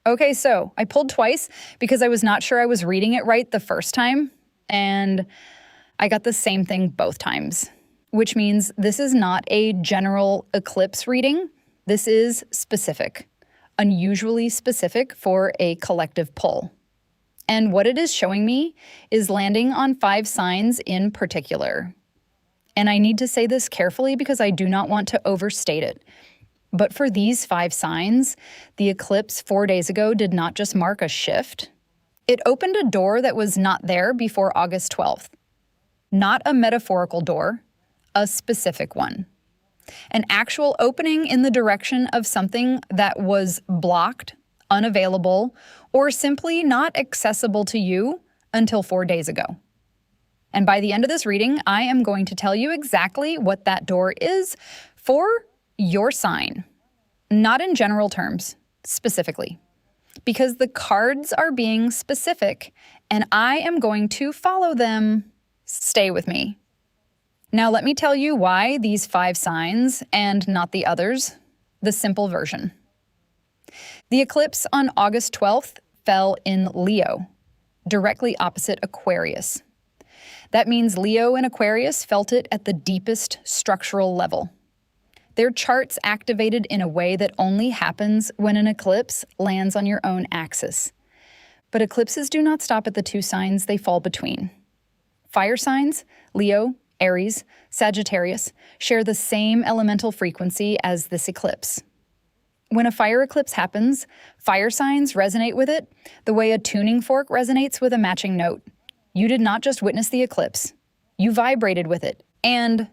Okay, so I pulled twice because I was not sure I was reading it right the first time, and I got the same thing both times, which means this is not a general eclipse reading. This is specific, unusually specific for a collective pull. And what it is showing me is landing on 5 signs in particular. And I need to say this carefully because I do not want to overstate it. But for these 5 signs, the eclipse 4 days ago did not just mark a shift. It opened a door that was not there before August 12th. Not a metaphorical door, a specific one. An actual opening in the direction of something that was blocked, unavailable, or simply not accessible to you until 4 days ago. And by the end of this reading, I am going to tell you exactly what that door is for your sign. Not in general terms, specifically. Because the cards are being specific, and I am going to follow them. Stay with me. Now let me tell you why these 5 signs and not the others, the simple version. The eclipse on August 12th fell in Leo, directly opposite Aquarius. That means Leo and Aquarius felt it at the deepest structural level. Their charts activated in a way that only happens when an eclipse lands on your own axis. But eclipses do not stop at the 2 signs they fall between. Fire signs, Leo, Aries, Sagittarius, share the same elemental frequency as this eclipse. When a fire eclipse happens, fire signs resonate with it the way a tuning fork resonates with a matching note. You did not just witness the eclipse. You vibrated with it. And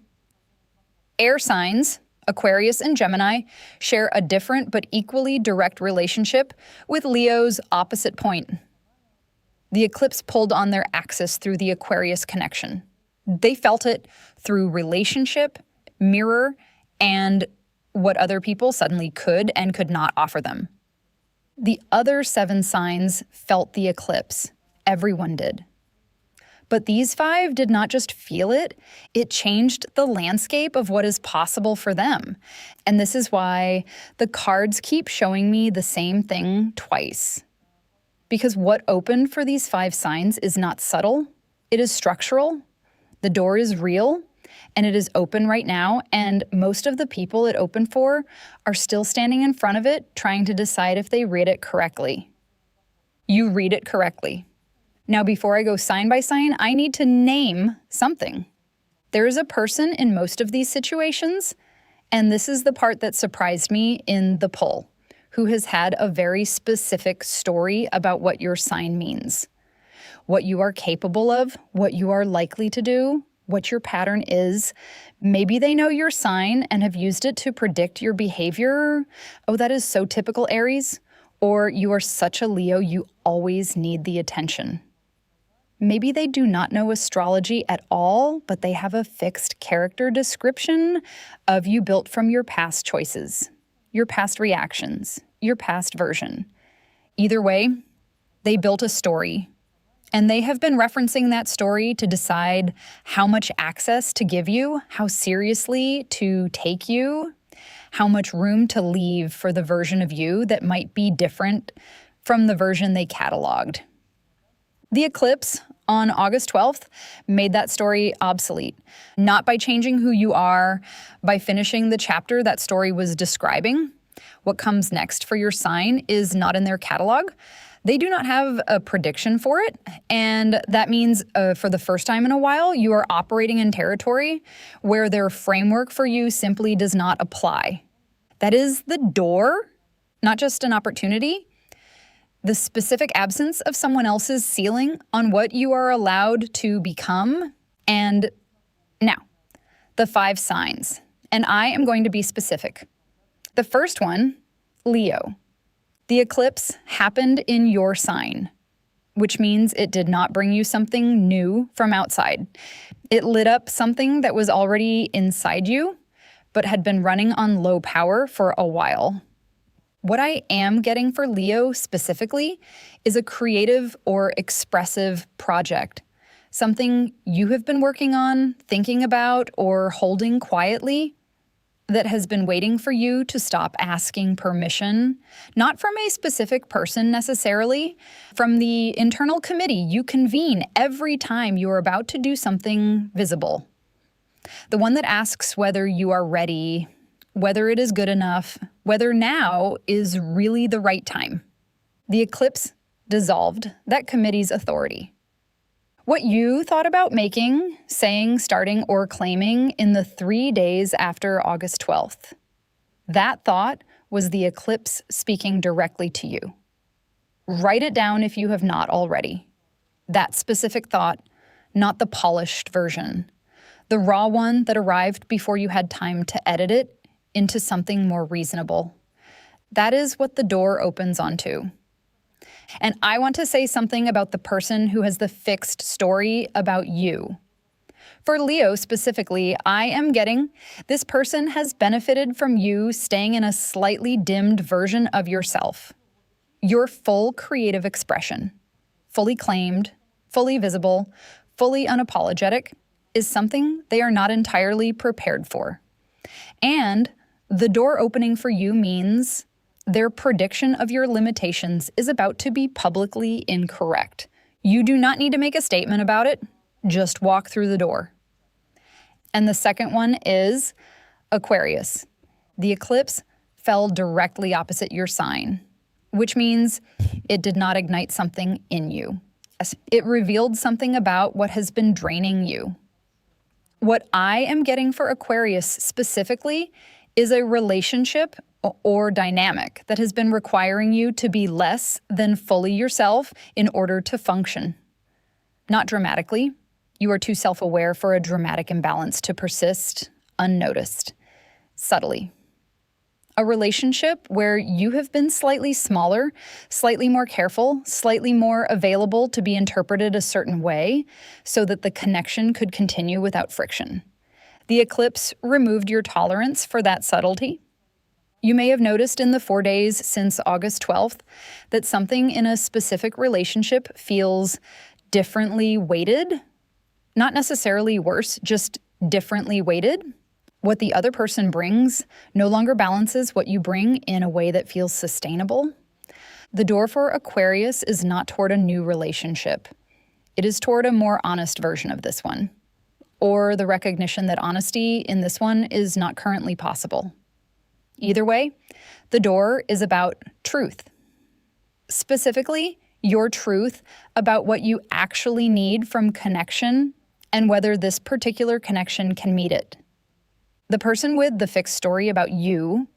air signs, Aquarius and Gemini, share a different but equally direct relationship with Leo's opposite point. The eclipse pulled on their axis through the Aquarius connection. They felt it through relationship, mirror, and what other people suddenly could and could not offer them. The other 7 signs felt the eclipse. Everyone did. But these 5 did not just feel it, it changed the landscape of what is possible for them. And this is why the cards keep showing me the same thing twice. Because what opened for these 5 signs is not subtle, it is structural, the door is real, and it is open right now, and most of the people it opened for are still standing in front of it trying to decide if they read it correctly. You read it correctly. Now, before I go sign by sign, I need to name something. There is a person in most of these situations, and this is the part that surprised me in the poll, who has had a very specific story about what your sign means, what you are capable of, what you are likely to do, what your pattern is. Maybe they know your sign and have used it to predict your behavior. Oh, that is so typical, Aries. Or you are such a Leo, you always need the attention. Maybe they do not know astrology at all, but they have a fixed character description of you built from your past choices, your past reactions, your past version. Either way, they built a story, and they have been referencing that story to decide how much access to give you, how seriously to take you, how much room to leave for the version of you that might be different from the version they cataloged. The eclipse on August 12th made that story obsolete, not by changing who you are, by finishing the chapter that story was describing. What comes next for your sign is not in their catalog. They do not have a prediction for it, and that means for the first time in a while, you are operating in territory where their framework for you simply does not apply. That is the door, not just an opportunity. The specific absence of someone else's ceiling on what you are allowed to become. And now, the 5 signs. And I am going to be specific. The first one, Leo. The eclipse happened in your sign, which means it did not bring you something new from outside. It lit up something that was already inside you, but had been running on low power for a while. What I am getting for Leo specifically is a creative or expressive project, something you have been working on, thinking about, or holding quietly. that has been waiting for you to stop asking permission, not from a specific person necessarily, from the internal committee you convene every time you are about to do something visible. The one that asks whether you are ready, whether it is good enough, whether now is really the right time. The eclipse dissolved that committee's authority. What you thought about making, saying, starting, or claiming in the 3 days after August 12th, that thought was the eclipse speaking directly to you. Write it down if you have not already. That specific thought, not the polished version, the raw one that arrived before you had time to edit it into something more reasonable. That is what the door opens onto. And I want to say something about the person who has the fixed story about you. For Leo specifically, I am getting this person has benefited from you staying in a slightly dimmed version of yourself. Your full creative expression, fully claimed, fully visible, fully unapologetic, is something they are not entirely prepared for. And the door opening for you means their prediction of your limitations is about to be publicly incorrect. You do not need to make a statement about it, just walk through the door. And the second one is Aquarius. The eclipse fell directly opposite your sign, which means it did not ignite something in you. It revealed something about what has been draining you. What I am getting for Aquarius specifically is a relationship or dynamic that has been requiring you to be less than fully yourself in order to function. Not dramatically. You are too self-aware for a dramatic imbalance to persist unnoticed. Subtly. A relationship where you have been slightly smaller, slightly more careful, slightly more available to be interpreted a certain way so that the connection could continue without friction. The eclipse removed your tolerance for that subtlety. You may have noticed in the 4 days since August 12th that something in a specific relationship feels differently weighted. Not necessarily worse, just differently weighted. What the other person brings no longer balances what you bring in a way that feels sustainable. The door for Aquarius is not toward a new relationship. It is toward a more honest version of this one, or the recognition that honesty in this one is not currently possible. Either way, the door is about truth. Specifically, your truth about what you actually need from connection and whether this particular connection can meet it. The person with the fixed story about you,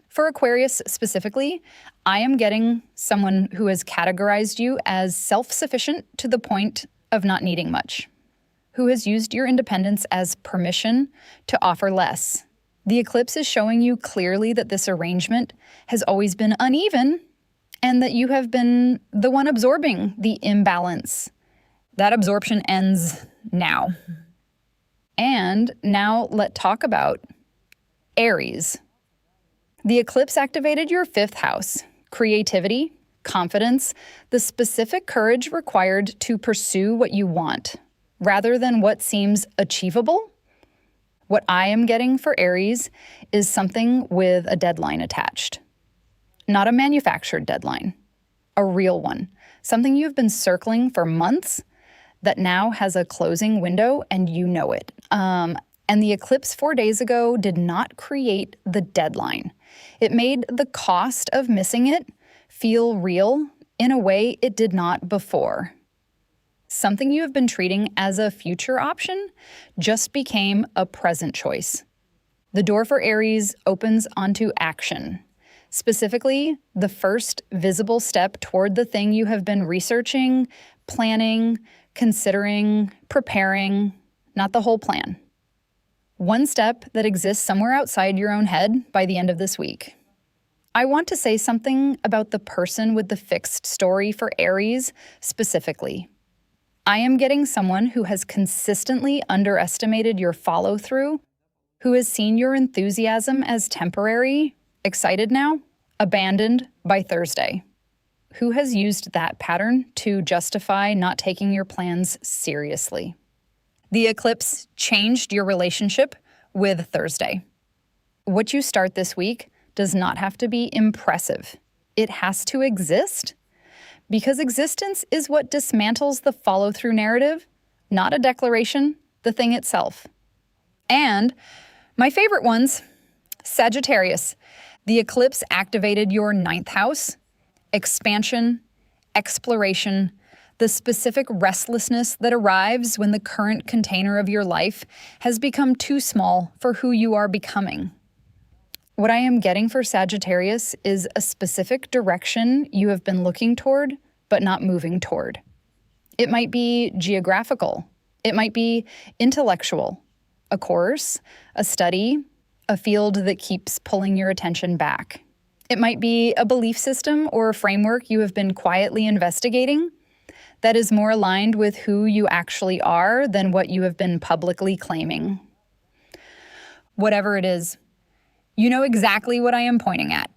for Aquarius specifically, I am getting someone who has categorized you as self-sufficient to the point of not needing much, who has used your independence as permission to offer less. The eclipse is showing you clearly that this arrangement has always been uneven and that you have been the one absorbing the imbalance. That absorption ends now. And now let's talk about Aries. The eclipse activated your 5th house, creativity, confidence, the specific courage required to pursue what you want, rather than what seems achievable. What I am getting for Aries is something with a deadline attached. Not a manufactured deadline, a real one. Something you've been circling for months that now has a closing window and you know it. And the eclipse 4 days ago did not create the deadline. It made the cost of missing it feel real in a way it did not before. Something you have been treating as a future option just became a present choice. The door for Aries opens onto action. Specifically, the first visible step toward the thing you have been researching, planning, considering, preparing, not the whole plan. One step that exists somewhere outside your own head by the end of this week. I want to say something about the person with the fixed story for Aries specifically. I am getting someone who has consistently underestimated your follow-through, who has seen your enthusiasm as temporary, excited now, abandoned by Thursday, who has used that pattern to justify not taking your plans seriously. The eclipse changed your relationship with Thursday. What you start this week does not have to be impressive. It has to exist. Because existence is what dismantles the follow-through narrative, not a declaration, the thing itself. And my favorite ones, Sagittarius. The eclipse activated your 9th house, expansion, exploration, the specific restlessness that arrives when the current container of your life has become too small for who you are becoming. What I am getting for Sagittarius is a specific direction you have been looking toward, but not moving toward. It might be geographical. It might be intellectual. A course, a study, a field that keeps pulling your attention back. It might be a belief system or a framework you have been quietly investigating that is more aligned with who you actually are than what you have been publicly claiming. Whatever it is, you know exactly what I am pointing at.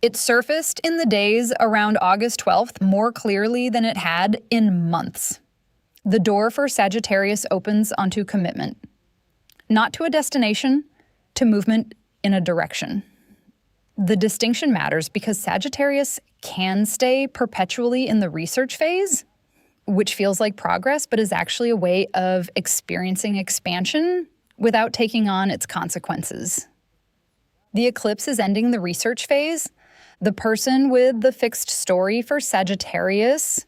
It surfaced in the days around August 12th more clearly than it had in months. The door for Sagittarius opens onto commitment. Not to a destination, to movement in a direction. The distinction matters because Sagittarius can stay perpetually in the research phase, which feels like progress, but is actually a way of experiencing expansion without taking on its consequences. The eclipse is ending the research phase. The person with the fixed story for Sagittarius,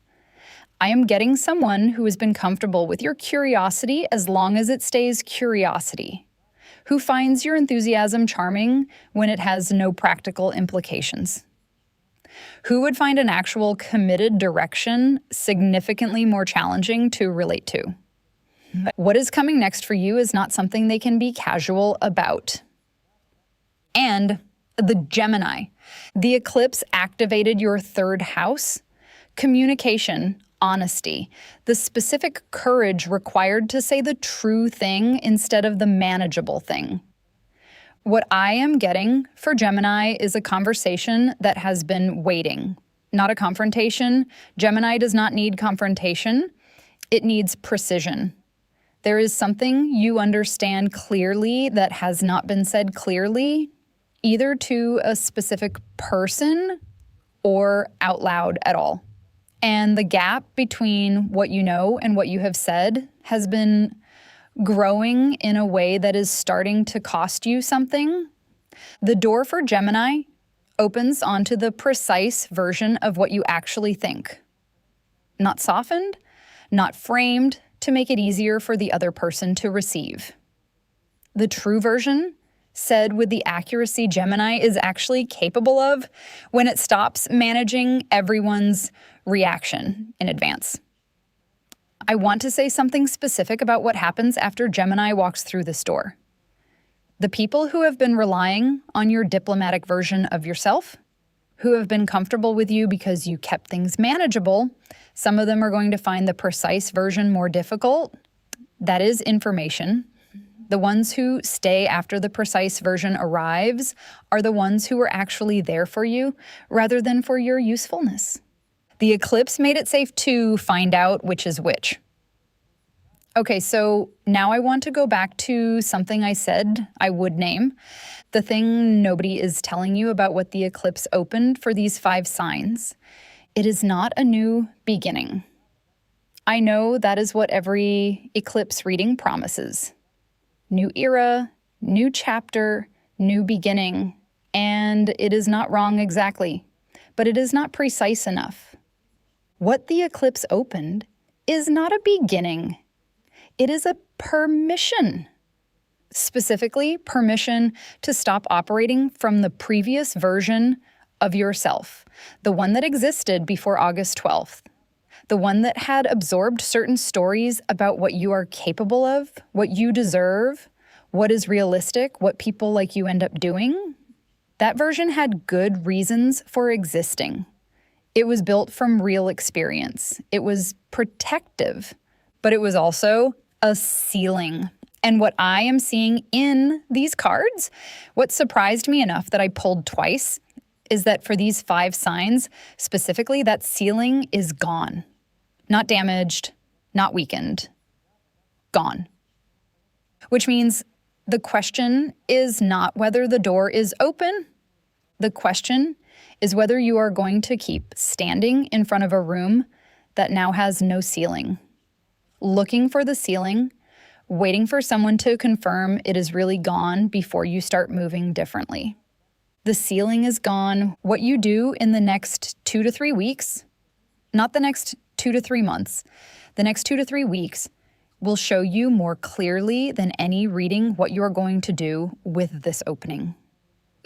I am getting someone who has been comfortable with your curiosity as long as it stays curiosity, who finds your enthusiasm charming when it has no practical implications, who would find an actual committed direction significantly more challenging to relate to. What is coming next for you is not something they can be casual about. And the Gemini. The eclipse activated your 3rd house, communication, honesty, the specific courage required to say the true thing instead of the manageable thing. What I am getting for Gemini is a conversation that has been waiting, not a confrontation. Gemini does not need confrontation. It needs precision. There is something you understand clearly that has not been said clearly, either to a specific person or out loud at all. And the gap between what you know and what you have said has been growing in a way that is starting to cost you something. The door for Gemini opens onto the precise version of what you actually think. Not softened, not framed to make it easier for the other person to receive. The true version, said with the accuracy Gemini is actually capable of when it stops managing everyone's reaction in advance. I want to say something specific about what happens after Gemini walks through this door. The people who have been relying on your diplomatic version of yourself, who have been comfortable with you because you kept things manageable, some of them are going to find the precise version more difficult. That is information. The ones who stay after the precise version arrives are the ones who were actually there for you rather than for your usefulness. The eclipse made it safe to find out which is which. Okay, so now I want to go back to something I said I would name, the thing nobody is telling you about what the eclipse opened for these 5 signs. It is not a new beginning. I know that is what every eclipse reading promises. New era, new chapter, new beginning, and it is not wrong exactly, but it is not precise enough. What the eclipse opened is not a beginning. It is a permission. Specifically, permission to stop operating from the previous version of yourself, the one that existed before August 12th, the one that had absorbed certain stories about what you are capable of, what you deserve, what is realistic, what people like you end up doing. That version had good reasons for existing. It was built from real experience. It was protective, but it was also a ceiling. And what I am seeing in these cards, what surprised me enough that I pulled twice, is that for these 5 signs, specifically, that ceiling is gone. Not damaged, not weakened. Gone. Which means The question is not whether the door is open. The question is whether you are going to keep standing in front of a room that now has no ceiling, looking for the ceiling, waiting for someone to confirm it is really gone before you start moving differently. The ceiling is gone. What you do in the next 2 to 3 weeks, not the next 2 to 3 months, the next 2 to 3 weeks will show you more clearly than any reading what you're going to do with this opening.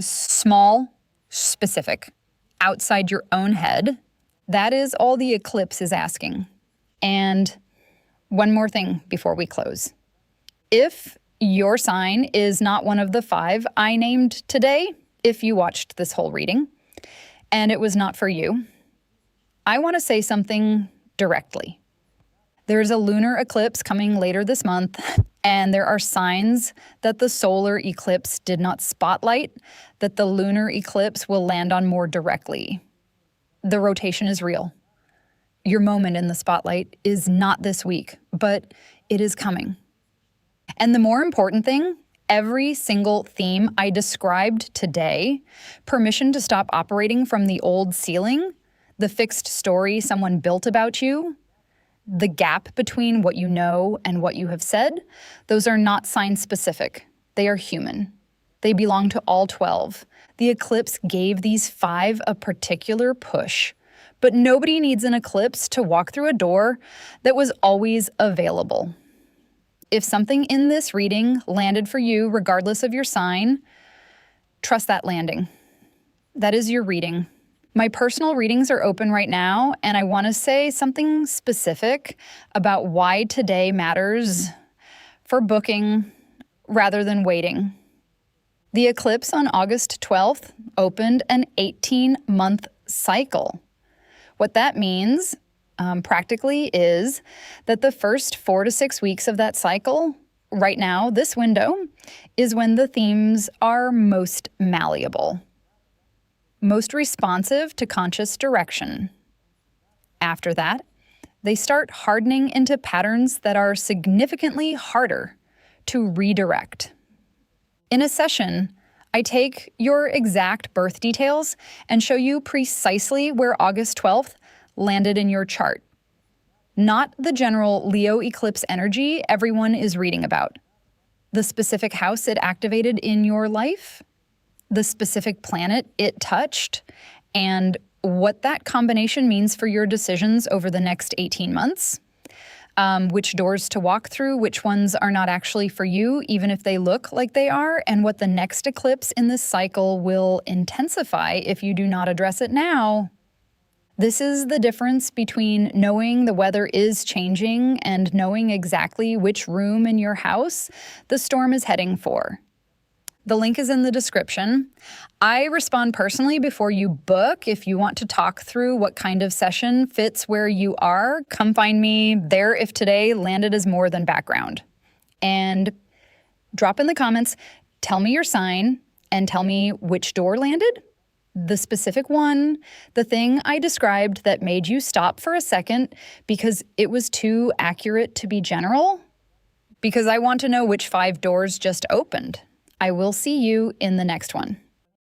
Small, specific, outside your own head. That is all the eclipse is asking. And one more thing before we close. If your sign is not one of the 5 I named today, if you watched this whole reading, and it was not for you, I want to say something directly. There's a lunar eclipse coming later this month, and there are signs that the solar eclipse did not spotlight, that the lunar eclipse will land on more directly. The rotation is real. Your moment in the spotlight is not this week, but it is coming. And the more important thing, every single theme I described today, permission to stop operating from the old ceiling, the fixed story someone built about you, the gap between what you know and what you have said, those are not sign specific. They are human. They belong to all 12. The eclipse gave these 5 a particular push, but nobody needs an eclipse to walk through a door that was always available. If something in this reading landed for you, regardless of your sign, trust that landing. That is your reading. My personal readings are open right now, and I want to say something specific about why today matters for booking rather than waiting. The eclipse on August 12th opened an 18-month cycle. What that means practically is that the first 4 to 6 weeks of that cycle, right now, this window, is when the themes are most malleable, most responsive to conscious direction. After that, they start hardening into patterns that are significantly harder to redirect. In a session, I take your exact birth details and show you precisely where August 12th landed in your chart. Not the general Leo eclipse energy everyone is reading about. The specific house it activated in your life, the specific planet it touched, and what that combination means for your decisions over the next 18 months. Which doors to walk through, which ones are not actually for you, even if they look like they are, and what the next eclipse in this cycle will intensify if you do not address it now. This is the difference between knowing the weather is changing and knowing exactly which room in your house the storm is heading for. The link is in the description. I respond personally before you book. If you want to talk through what kind of session fits where you are, come find me there if today landed as more than background. And drop in the comments, tell me your sign, and tell me which door landed, the specific one, the thing I described that made you stop for a second because it was too accurate to be general, because I want to know which 5 doors just opened. I will see you in the next one.